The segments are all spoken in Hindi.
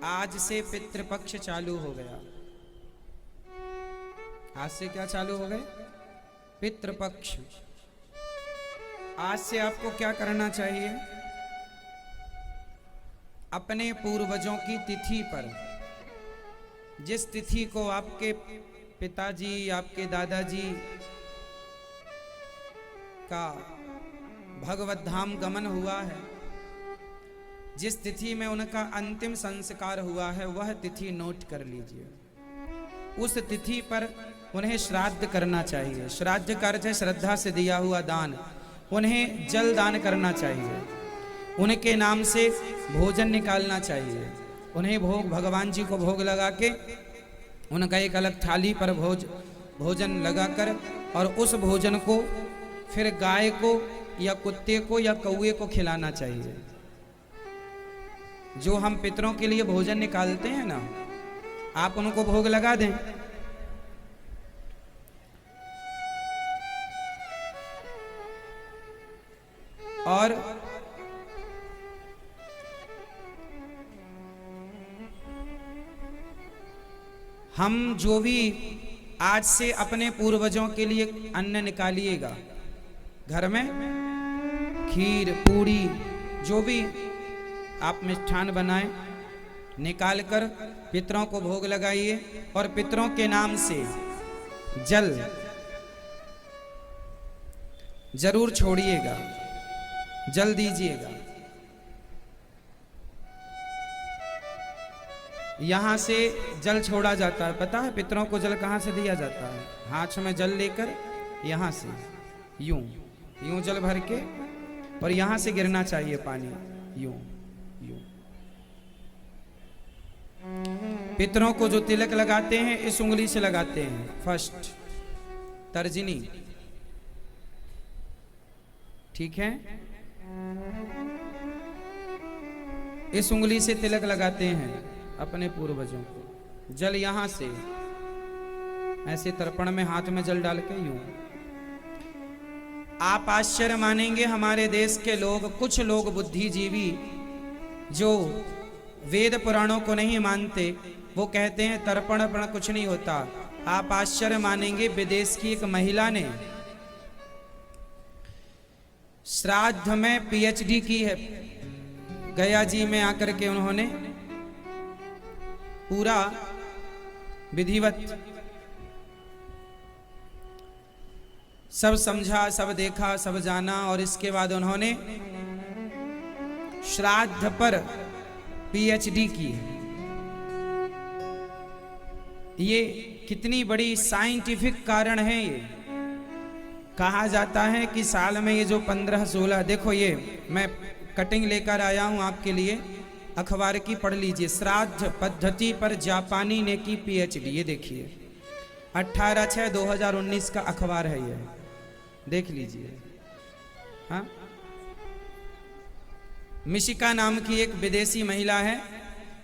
आज से पितृपक्ष चालू हो गया। आज से क्या चालू हो गए? पितृपक्ष। आज से आपको क्या करना चाहिए? अपने पूर्वजों की तिथि पर, जिस तिथि को आपके पिताजी, आपके दादाजी का भगवत धाम गमन हुआ है, जिस तिथि में उनका अंतिम संस्कार हुआ है, वह तिथि नोट कर लीजिए। उस तिथि पर उन्हें श्राद्ध करना चाहिए। श्राद्ध का अर्थ है श्रद्धा से दिया हुआ दान। उन्हें जल दान करना चाहिए। उनके नाम से भोजन निकालना चाहिए। उन्हें भोग, भगवान जी को भोग लगा के उनका एक अलग थाली पर भोजन लगाकर, और उस भोजन को फिर गाय को या कुत्ते को या कौवे को खिलाना चाहिए। जो हम पितरों के लिए भोजन निकालते हैं ना, आप उनको भोग लगा दें। और हम जो भी आज से अपने पूर्वजों के लिए अन्न निकालिएगा, घर में खीर पूड़ी जो भी आप मिष्ठान बनाएं, निकाल कर पितरों को भोग लगाइए। और पितरों के नाम से जल जरूर छोड़िएगा, जल दीजिएगा। यहां से जल छोड़ा जाता है। पता है पितरों को जल कहां से दिया जाता है? हाथ में जल लेकर यहां से यूं यूं जल भर के, और यहां से गिरना चाहिए पानी, यूं यूं। पितरों को जो तिलक लगाते हैं, इस उंगली से लगाते हैं, फर्स्ट तर्जनी, ठीक है? इस उंगली से तिलक लगाते हैं अपने पूर्वजों को। जल यहां से ऐसे तर्पण में हाथ में जल डाल के यूं। आप आश्चर्य मानेंगे, हमारे देश के लोग, कुछ लोग बुद्धिजीवी जो वेद पुराणों को नहीं मानते, वो कहते हैं तर्पण पण कुछ नहीं होता। आप आश्चर्य मानेंगे, विदेश की एक महिला ने श्राद्ध में पीएचडी की है। गया जी में आकर के उन्होंने पूरा विधिवत सब समझा, सब देखा, सब जाना, और इसके बाद उन्होंने श्राद्ध पर पीएचडी की है। ये कितनी बड़ी साइंटिफिक कारण है। ये कहा जाता है कि साल में ये जो 15-16, देखो ये मैं कटिंग लेकर आया हूं आपके लिए, अखबार की, पढ़ लीजिए। श्राद्ध पद्धति पर जापानी ने की पीएचडी। ये देखिए 18/6/2019 का अखबार है, ये देख लीजिए। हाँ, मिशिका नाम की एक विदेशी महिला है,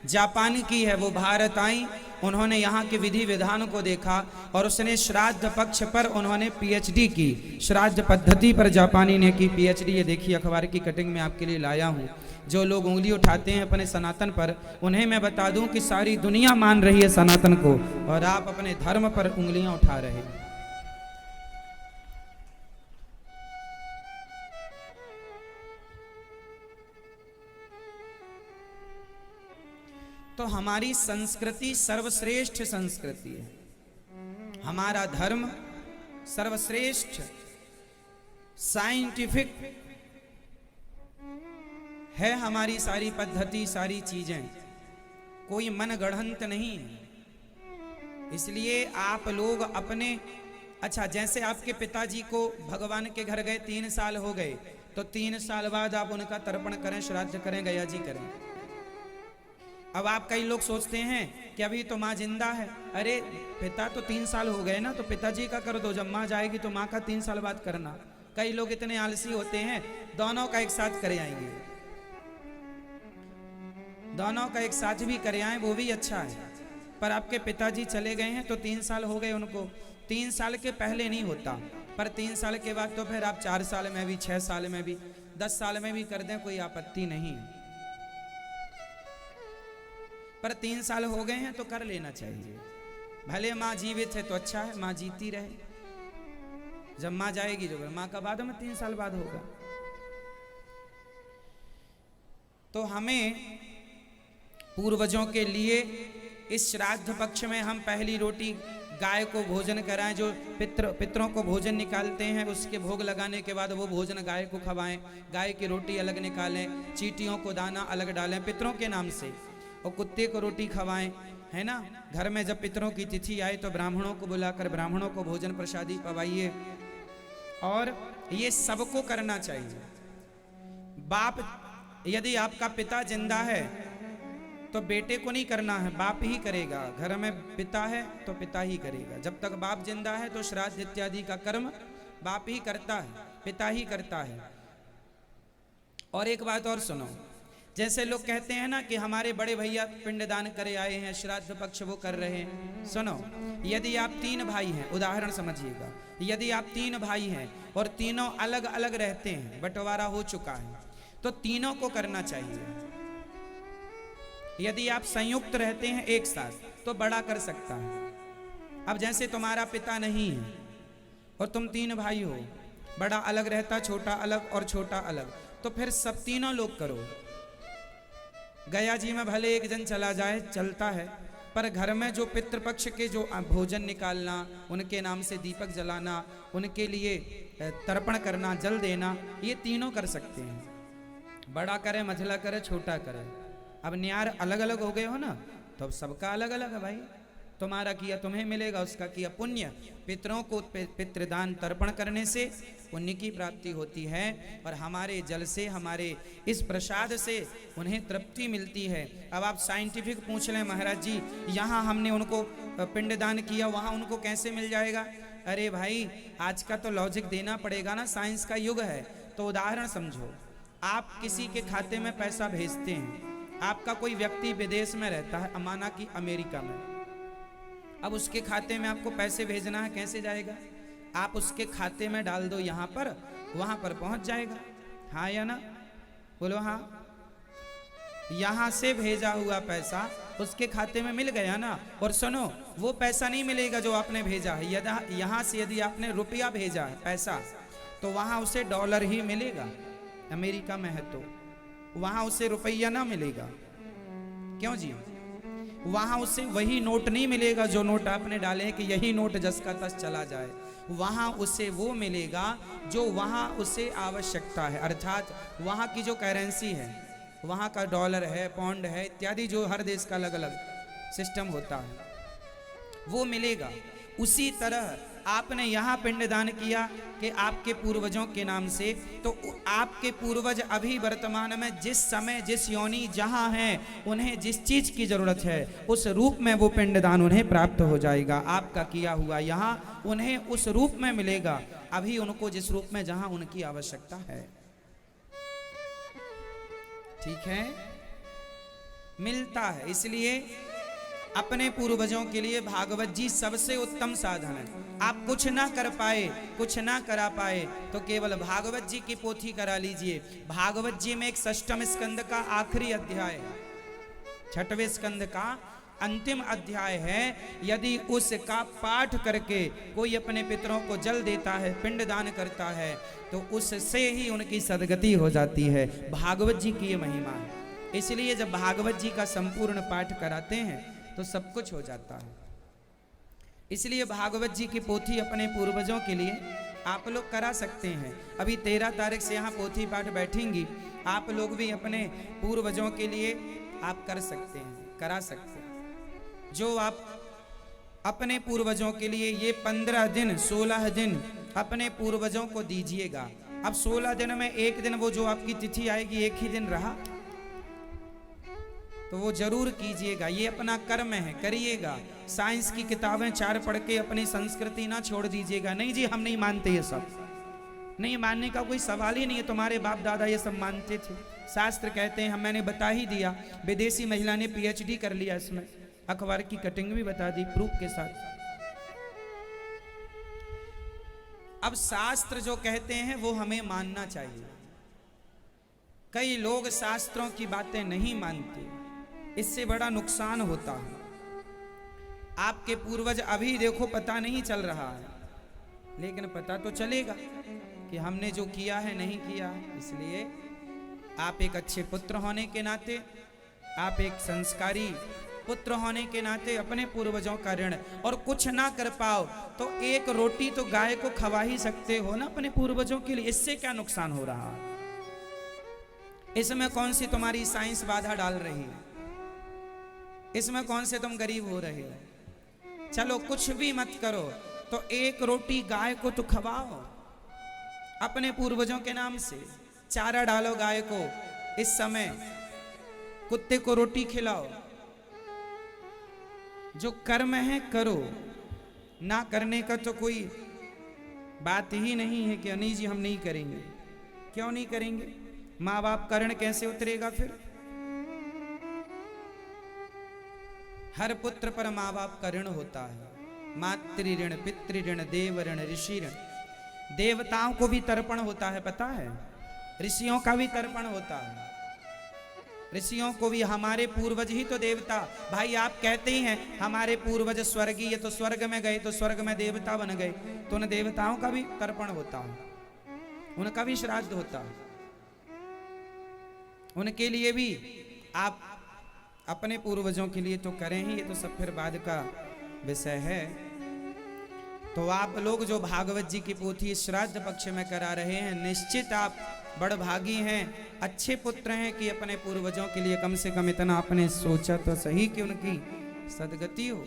जापान की है। वो भारत आई, उन्होंने यहाँ के विधि विधान को देखा, और उसने श्राद्ध पक्ष पर उन्होंने पीएचडी की। श्राद्ध पद्धति पर जापानी ने की पीएचडी। ये देखिए अखबार की कटिंग में आपके लिए लाया हूँ। जो लोग उंगली उठाते हैं अपने सनातन पर, उन्हें मैं बता दूं कि सारी दुनिया मान रही है सनातन को, और आप अपने धर्म पर उंगलियां उठा रहे हैं। तो हमारी संस्कृति सर्वश्रेष्ठ संस्कृति है। हमारा धर्म सर्वश्रेष्ठ साइंटिफिक है। हमारी सारी पद्धति, सारी चीजें, कोई मन गढ़ंत नहीं है। इसलिए आप लोग अपने, अच्छा जैसे आपके पिताजी को भगवान के घर गए, 3 साल हो गए, तो 3 साल बाद आप उनका तर्पण करें, श्राद्ध करें, गया जी करें। अब आप, कई लोग सोचते हैं कि अभी तो माँ जिंदा है, अरे पिता तो 3 साल हो गए ना, तो पिताजी का कर दो, जब माँ जाएगी तो माँ का 3 साल बाद करना। कई लोग इतने आलसी होते हैं, दोनों का एक साथ करे आएंगे, दोनों का एक साथ भी करे आए, वो भी अच्छा है। पर आपके पिताजी चले गए हैं तो 3 साल हो गए उनको। 3 साल के पहले नहीं होता, पर 3 साल के बाद तो फिर आप 4 साल में भी, 6 साल में भी, 10 साल में भी कर दें, कोई आपत्ति नहीं। पर 3 साल हो गए हैं तो कर लेना चाहिए। भले माँ जीवित है तो अच्छा है, माँ जीती रहे। जब माँ जाएगी जो माँ का बाद में 3 साल बाद होगा। तो हमें पूर्वजों के लिए इस श्राद्ध पक्ष में हम पहली रोटी गाय को भोजन कराएं। जो पितरों को भोजन निकालते हैं, उसके भोग लगाने के बाद वो भोजन गाय को खवाएं। गाय की रोटी अलग निकालें, चींटियों को दाना अलग डालें पितरों के नाम से, और कुत्ते को रोटी खवाएं, है ना। घर में जब पितरों की तिथि आए तो ब्राह्मणों को बुलाकर ब्राह्मणों को भोजन प्रसादी पवाइए। और ये सबको करना चाहिए। बाप, यदि आपका पिता जिंदा है तो बेटे को नहीं करना है, बाप ही करेगा। घर में पिता है तो पिता ही करेगा। जब तक बाप जिंदा है तो श्राद्ध इत्यादि का कर्म बाप ही करता है, पिता ही करता है। और एक बात और सुनो, जैसे लोग कहते हैं ना कि हमारे बड़े भैया पिंडदान करे आए हैं, श्राद्ध पक्ष वो कर रहे हैं। सुनो, यदि आप 3 भाई हैं, उदाहरण समझिएगा, यदि आप 3 भाई हैं और तीनों अलग अलग रहते हैं, बंटवारा हो चुका है, तो तीनों को करना चाहिए। यदि आप संयुक्त रहते हैं एक साथ तो बड़ा कर सकता है। अब जैसे तुम्हारा पिता नहीं है और तुम 3 भाई हो, बड़ा अलग रहता, छोटा अलग और छोटा अलग, तो फिर सब तीनों लोग करो। गया जी में भले एक जन चला जाए, चलता है, पर घर में जो पितृपक्ष के जो भोजन निकालना, उनके नाम से दीपक जलाना, उनके लिए तर्पण करना, जल देना, ये तीनों कर सकते हैं। बड़ा करे, मझला करे, छोटा करे। अब न्यार अलग अलग हो गए हो ना, तो अब सबका अलग अलग है भाई। तुम्हारा किया तुम्हें मिलेगा, उसका किया पुण्य। पितरों को पितृदान तर्पण करने से पुण्य की प्राप्ति होती है, और हमारे जल से, हमारे इस प्रसाद से उन्हें तृप्ति मिलती है। अब आप साइंटिफिक पूछ लें, महाराज जी यहाँ हमने उनको पिंडदान किया, वहाँ उनको कैसे मिल जाएगा? अरे भाई, आज का तो लॉजिक देना पड़ेगा ना, साइंस का युग है। तो उदाहरण समझो, आप किसी के खाते में पैसा भेजते हैं, आपका कोई व्यक्ति विदेश में रहता है, माना कि अमेरिका में, अब उसके खाते में आपको पैसे भेजना है, कैसे जाएगा? आप उसके खाते में डाल दो यहाँ पर, वहां पर पहुंच जाएगा। हाँ या ना? बोलो हाँ। यहां से भेजा हुआ पैसा उसके खाते में मिल गया ना। और सुनो, वो पैसा नहीं मिलेगा जो आपने भेजा है। यदि यहां से यदि आपने रुपया भेजा है, पैसा, तो वहां उसे डॉलर ही मिलेगा। अमेरिका में है तो वहां उसे रुपया ना मिलेगा। क्यों जी? वहां उसे वही नोट नहीं मिलेगा जो नोट आपने डाले हैं कि यही नोट जस का तस चला जाए। वहां उसे वो मिलेगा जो वहां उसे आवश्यकता है, अर्थात वहां की जो करेंसी है, वहां का डॉलर है, पाउंड है इत्यादि, जो हर देश का अलग अलग सिस्टम होता है, वो मिलेगा। उसी तरह आपने यहाँ पिंडदान किया कि आपके पूर्वजों के नाम से, तो आपके पूर्वज अभी वर्तमान में जिस समय, जिस योनि जहाँ हैं, उन्हें जिस चीज की जरूरत है उस रूप में वो पिंडदान उन्हें प्राप्त हो जाएगा। आपका किया हुआ यहाँ उन्हें उस रूप में मिलेगा, अभी उनको जिस रूप में जहाँ उनकी आवश्यकता है। ठीक है, मिलता है। इसलिए अपने पूर्वजों के लिए भागवत जी सबसे उत्तम साधन है। आप कुछ ना कर पाए, कुछ ना करा पाए, तो केवल भागवत जी की पोथी करा लीजिए। भागवत जी में एक 6वें स्कंद का आखिरी अध्याय है, 6वें स्कंद का अंतिम अध्याय है। यदि उसका पाठ करके कोई अपने पितरों को जल देता है, पिंडदान करता है, तो उससे ही उनकी सदगति हो जाती है। भागवत जी की ये महिमा है। इसलिए जब भागवत जी का संपूर्ण पाठ कराते हैं तो सब कुछ हो जाता है। इसलिए भागवत जी की पोथी अपने पूर्वजों के लिए आप लोग करा सकते हैं। अभी 13 तारीख से यहाँ पोथी पाठ बैठेंगी, आप लोग भी अपने पूर्वजों के लिए आप कर सकते हैं, करा सकते हैं। जो आप अपने पूर्वजों के लिए ये 15 दिन 16 दिन अपने पूर्वजों को दीजिएगा। अब 16 दिन में एक दिन वो जो आपकी तिथि आएगी, एक ही दिन रहा, तो वो जरूर कीजिएगा। ये अपना कर्म है, करिएगा। साइंस की किताबें 4 पढ़ के अपनी संस्कृति ना छोड़ दीजिएगा। नहीं जी, हम नहीं मानते, ये सब नहीं मानने का कोई सवाल ही नहीं है। तुम्हारे बाप दादा ये सब मानते थे। शास्त्र कहते हैं, मैंने बता ही दिया, विदेशी महिला ने PhD कर लिया इसमें, अखबार की कटिंग भी बता दी प्रूफ के साथ। अब शास्त्र जो कहते हैं वो हमें मानना चाहिए। कई लोग शास्त्रों की बातें नहीं मानते, इससे बड़ा नुकसान होता है। आपके पूर्वज अभी देखो पता नहीं चल रहा है, लेकिन पता तो चलेगा कि हमने जो किया है नहीं किया है। इसलिए आप एक अच्छे पुत्र होने के नाते, आप एक संस्कारी पुत्र होने के नाते अपने पूर्वजों का ऋण, और कुछ ना कर पाओ तो एक रोटी तो गाय को खवा ही सकते हो ना अपने पूर्वजों के लिए। इससे क्या नुकसान हो रहा है? इसमें कौन सी तुम्हारी साइंस बाधा डाल रही है? इसमें कौन से तुम गरीब हो रहे हो? चलो कुछ भी मत करो तो एक रोटी गाय को तो खवाओ अपने पूर्वजों के नाम से। चारा डालो गाय को, इस समय कुत्ते को रोटी खिलाओ। जो कर्म है करो, ना करने का तो कोई बात ही नहीं है कि अनी जी हम नहीं करेंगे। क्यों नहीं करेंगे? माँ बाप का ऋण कैसे उतरेगा फिर? हर पुत्र पर माँ बाप का ऋण होता है। मातृ ऋण, पितृ ऋण, देव ऋण, ऋषि ऋण। देवताओं को भी तर्पण होता है, पता है? ऋषियों का भी तर्पण होता है। ऋषियों को भी, हमारे पूर्वज ही तो देवता। भाई आप कहते ही हैं हमारे पूर्वज स्वर्गीय, तो स्वर्ग में गए तो स्वर्ग में देवता बन गए, तो उन देवताओं का भी तर्पण होता है, उनका भी श्राद्ध होता है। उनके लिए भी आप अपने पूर्वजों के लिए तो करें ही, ये तो सब फिर बाद का विषय है। तो आप लोग जो भागवत जी की पोथी श्राद्ध पक्ष में करा रहे हैं, निश्चित आप बड़भागी हैं, अच्छे पुत्र हैं कि अपने पूर्वजों के लिए कम से कम इतना आपने सोचा तो सही कि उनकी सदगति हो।